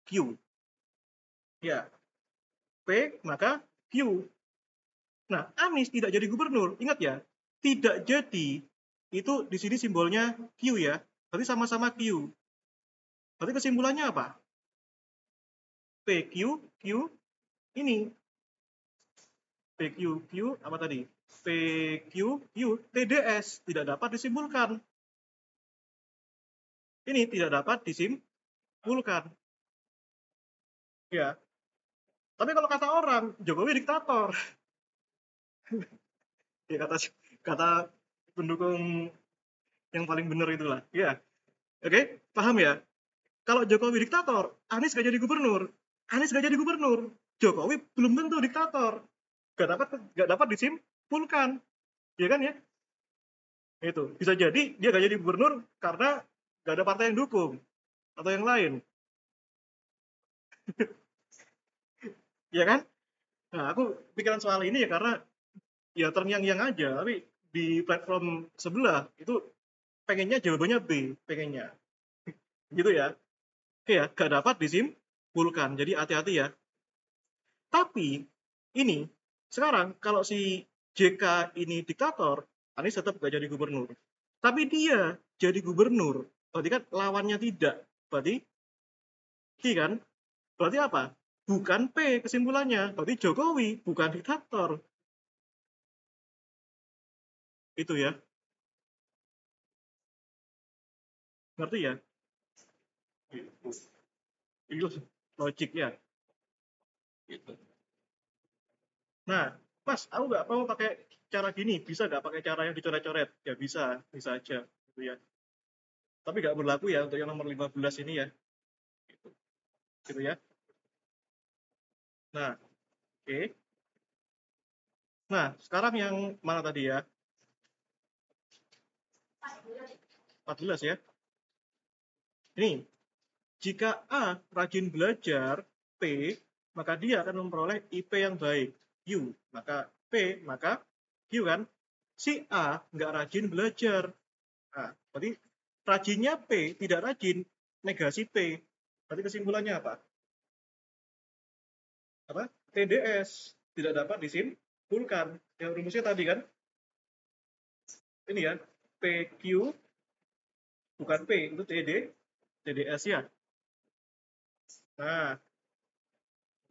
Q. Ya, P maka Q. Nah, Anies tidak jadi gubernur. Ingat ya, tidak jadi itu di sini simbolnya Q ya. Berarti sama-sama Q. Berarti kesimpulannya apa? PQ, Q, ini. PQ, Q, apa tadi? PQ, Q, TDS. Tidak dapat disimpulkan. Ini tidak dapat disimpulkan. Ya. Tapi kalau kata orang, Jokowi diktator. Ya kata pendukung yang paling benar itulah. Ya. Oke, paham ya? Kalau Jokowi diktator, Anies gak jadi gubernur. Anies gak jadi gubernur. Jokowi belum tentu diktator. Gak dapat disimpulkan. Ya kan ya? Itu. Bisa jadi dia gak jadi gubernur karena gak ada partai yang dukung. Atau yang lain. Ya kan? Nah, aku pikiran soal ini ya karena ya terngiang-ngiang aja. Tapi di platform sebelah itu pengennya jawabannya B. Pengennya. Gitu ya. Oke ya, gak dapat disimpulkan. Jadi hati-hati ya. Tapi ini sekarang kalau si JK ini diktator, Anies tetap gak jadi gubernur. Tapi dia jadi gubernur, berarti kan lawannya tidak. Berarti Ki kan? Berarti apa? Bukan P kesimpulannya. Berarti Jokowi bukan diktator. Itu ya. Ngerti ya? Gitu. Itu logik ya. Gitu. Nah, Mas, aku nggak mau pakai cara gini. Bisa nggak pakai cara yang dicoret-coret? Ya bisa, bisa aja. Gitu ya. Tapi nggak berlaku ya untuk yang nomor 15 ini ya. Gitu, gitu ya. Nah, oke. Nah, sekarang yang mana tadi ya? 14 ya. Ini, jika A rajin belajar, P, maka dia akan memperoleh IP yang baik, Q. Maka P, maka Q kan? Si A nggak rajin belajar. Nah, berarti rajinnya P, tidak rajin, negasi P. Berarti kesimpulannya apa? Apa? TDS. Tidak dapat disimpulkan. Yang rumusnya tadi kan? Ini ya, PQ bukan P, itu TDS ya. Nah,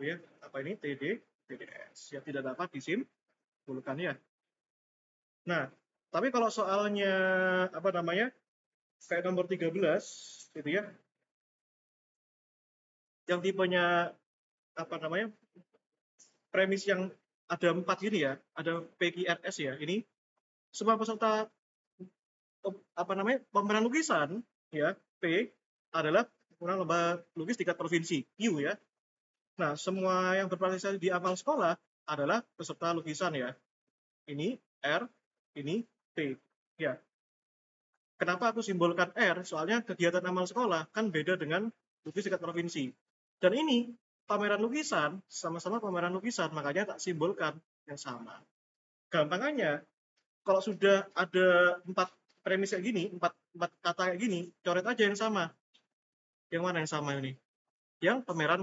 ya, apa ini TDS yang tidak dapat disimpulkan ya. Nah, tapi kalau soalnya apa namanya? Kayak nomor 13 gitu ya. Yang tipenya apa namanya? Premis yang ada 4 gini ya, ada PQRS ya. Ini semua peserta apa namanya? Pemeran lukisan ya, P adalah pemenang lomba lukis tingkat provinsi, Q ya. Nah, semua yang berpartisipasi di amal sekolah adalah peserta lukisan ya. Ini R, ini P. Ya. Kenapa aku simbolkan R? Soalnya kegiatan amal sekolah kan beda dengan lukis tingkat provinsi. Dan ini pameran lukisan, sama-sama pameran lukisan, makanya tak simbolkan yang sama. Gampangannya, kalau sudah ada 4 premis kayak gini, 4 kata kayak gini, coret aja yang sama. Yang mana yang sama ini? Yang pameran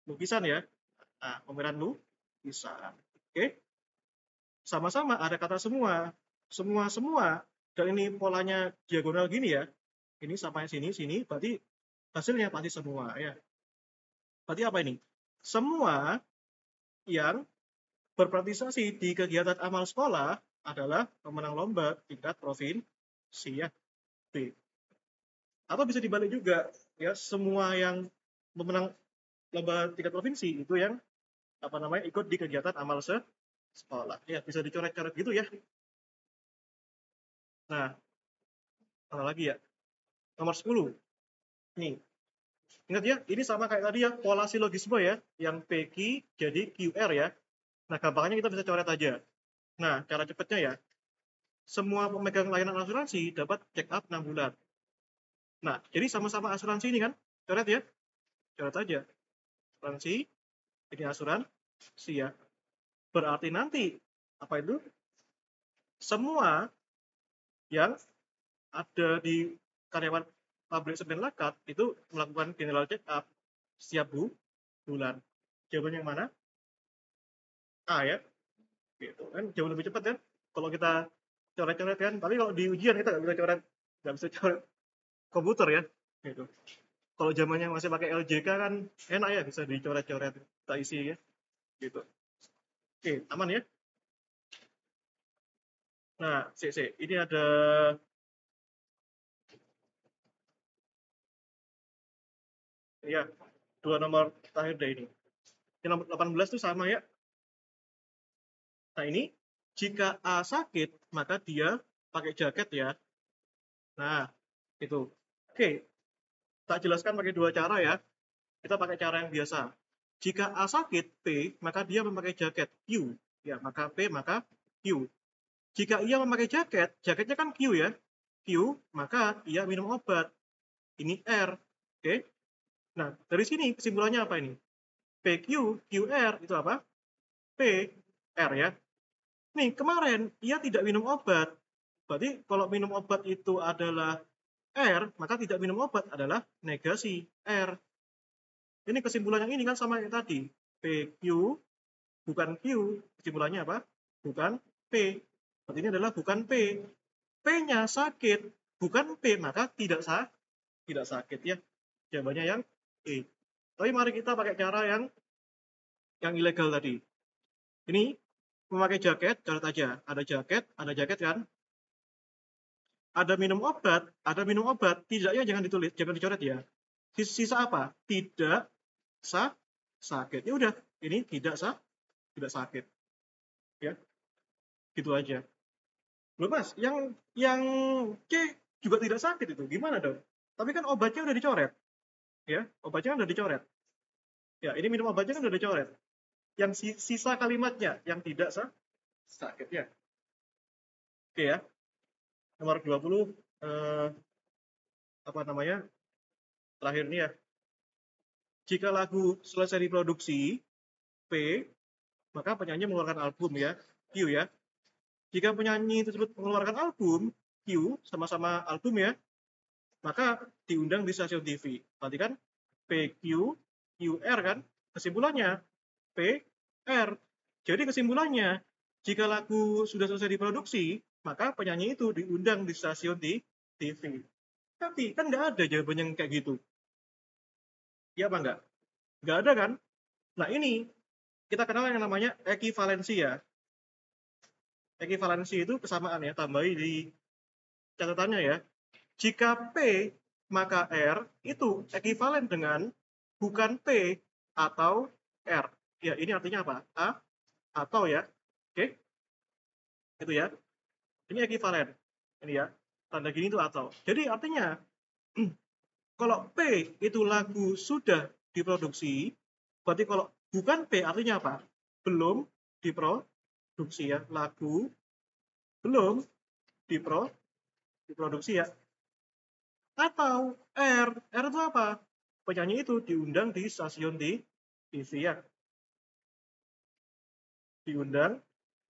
lukisan ya. Nah, pameran lukisan. Oke? Sama-sama ada kata semua. Semua. Dan ini polanya diagonal gini ya. Ini sampai sini, berarti hasilnya pasti semua ya. Berarti apa ini? Semua yang berpartisipasi di kegiatan amal sekolah adalah pemenang lomba tingkat provinsi ya. B. Atau bisa dibalik juga ya, semua yang memenang lomba tingkat provinsi itu yang apa namanya ikut di kegiatan amal sekolah. Ya, bisa dicoret-coret gitu ya. Nah, mana lagi ya? Nomor 10. Nih, ingat ya, ini sama kayak tadi ya, pola silogisme ya, yang PQ jadi QR ya. Nah, gampangnya kita bisa coret aja. Nah, cara cepatnya ya, semua pemegang layanan asuransi dapat check up 6 bulan. Nah, jadi sama-sama asuransi ini kan, coret ya, coret aja. Asuransi, ini asuransi ya. Berarti nanti, apa itu? Semua yang ada di karyawan pabrik semen lakat itu melakukan general check up setiap bulan. Jawaban yang mana? A ya. Gitu kan jauh lebih cepat kan kalau kita coret-coret kan. Tapi kalau di ujian kita nggak bisa coret komputer ya. Gitu. Kalau zamannya masih pakai LJK kan enak ya, bisa dicoret-coret, kita isi ya. Gitu. Oke, aman ya. Nah, ini ada ya, 2 nomor terakhir deh ini. Yang nomor 18 itu sama ya. Nah, ini jika A sakit, maka dia pakai jaket ya. Nah, itu. Oke, tak jelaskan pakai 2 cara ya. Kita pakai cara yang biasa. Jika A sakit, P, maka dia memakai jaket Q. Ya, maka P, maka Q. Jika ia memakai jaket, jaketnya kan Q ya. Q, maka ia minum obat. Ini R. Oke. Nah, dari sini kesimpulannya apa ini? PQ, QR itu apa? P, R ya. Nih, kemarin ia tidak minum obat. Berarti kalau minum obat itu adalah R, maka tidak minum obat adalah negasi R. Ini kesimpulan yang ini kan sama yang tadi. PQ bukan Q. Kesimpulannya apa? Bukan P. Berarti ini adalah bukan P. P-nya sakit. bukan P, maka tidak sakit ya. Jawabannya yang E. Tapi mari kita pakai cara yang ilegal tadi. Ini memakai jaket, catat aja. Ada jaket kan? Ada minum obat, tidaknya jangan ditulis, jangan dicoret ya. Sisa apa? Tidak sakit. Ya udah, ini tidak sakit. Ya, gitu aja. Loh Mas, yang C juga tidak sakit itu. Gimana dong? Tapi kan obatnya udah dicoret. Ya, obatnya udah dicoret. Ya, ini minum obatnya kan udah dicoret. Yang sisa kalimatnya yang tidak sakit ya. Oke ya. Nomor 20 apa namanya? Terakhir nih ya. Jika lagu selesai diproduksi P, maka penyanyi mengeluarkan album ya, Q ya. Jika penyanyi tersebut mengeluarkan album Q, sama-sama album ya, maka diundang di stasiun TV. Berarti kan PQ, QR kan? Kesimpulannya PR. Jadi kesimpulannya, jika lagu sudah selesai diproduksi, maka penyanyi itu diundang di stasiun di TV. Tapi kan nggak ada jawaban yang kayak gitu. Iya apa enggak? Nggak ada kan? Nah ini kita kenal yang namanya ekivalensi ya. Ekivalensi itu kesamaan ya, tambahi di catatannya ya. Jika P maka R itu ekivalen dengan bukan P atau R. Ya, ini artinya apa? A atau ya. Oke. Itu ya. Ini ekivalen. Ini ya. Tanda gini itu atau. Jadi artinya kalau P itu lagu sudah diproduksi, berarti kalau bukan P artinya apa? Belum diproduksi ya. Lagu belum diproduksi ya. Atau R itu apa? Penyanyi itu diundang di stasiun di TV ya. Diundang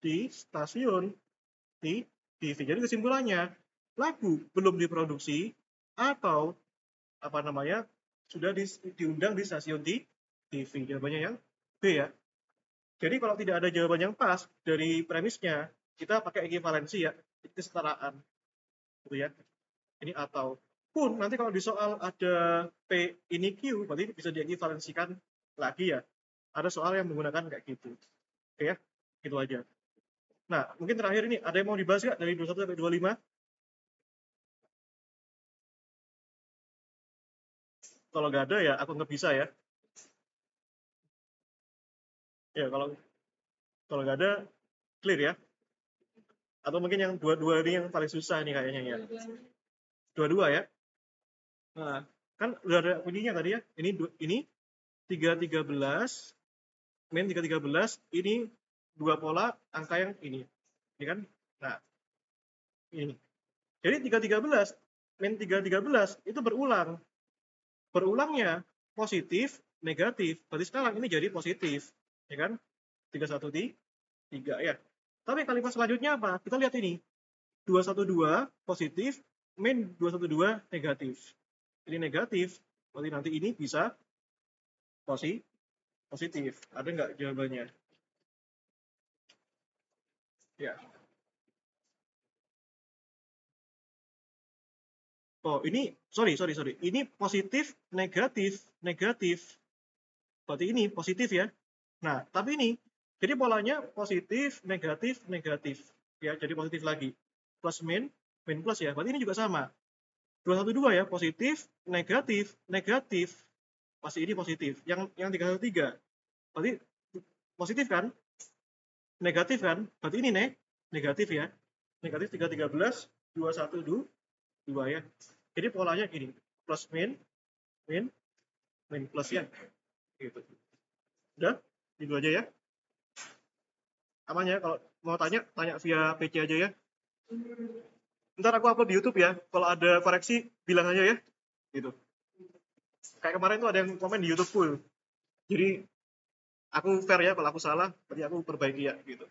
di stasiun di TV. Jadi kesimpulannya, lagu belum diproduksi atau apa namanya sudah diundang di stasiun di TV. Jawabannya yang B ya. Jadi kalau tidak ada jawaban yang pas dari premisnya, kita pakai ekivalensi ya, kesetaraan. Gitu ya. Ini atau pun nanti kalau di soal ada P ini Q, berarti bisa diekivalensikan lagi ya. Ada soal yang menggunakan kayak gitu. Oke ya, gitu aja. Nah, mungkin terakhir ini, ada yang mau dibahas nggak dari 21 sampai 25? Kalau nggak ada ya, aku nggak bisa ya. Ya, kalau nggak ada, clear ya. Atau mungkin yang dua-dua ini yang paling susah nih kayaknya ya. Dua-dua ya. Nah, kan udah ada bunyinya tadi ya. Ini 313, min 313, ini dua pola angka yang ini. Ini kan? Nah, ini. Jadi 313, min 313 itu berulang. Berulangnya positif, negatif. Berarti sekarang ini jadi positif. Ya kan? 313 ya. Tapi kalimat selanjutnya apa? Kita lihat ini. 212 positif, min 212 negatif. Ini negatif, berarti nanti ini bisa positif. Ada nggak jawabannya? Ya. Oh, ini sorry. Ini positif, negatif. Berarti ini positif ya. Nah, tapi ini jadi polanya positif, negatif. Ya, jadi positif lagi. Plus min plus ya. Berarti ini juga sama. 212 ya, positif, negatif. Pasti ini positif. Yang 313. Berarti positif kan? Negatif kan? Berarti ini negatif ya. Negatif 313, 212 ya. Jadi polanya gini, plus min plus ya. Gitu. Udah, gitu aja ya. Aman ya, kalau mau tanya via PC aja ya. Ntar aku upload di YouTube ya. Kalau ada koreksi bilang aja ya. Gitu. Kayak kemarin tuh ada yang komen di YouTube full. Jadi aku fair ya, kalau aku salah berarti aku perbaiki ya gitu.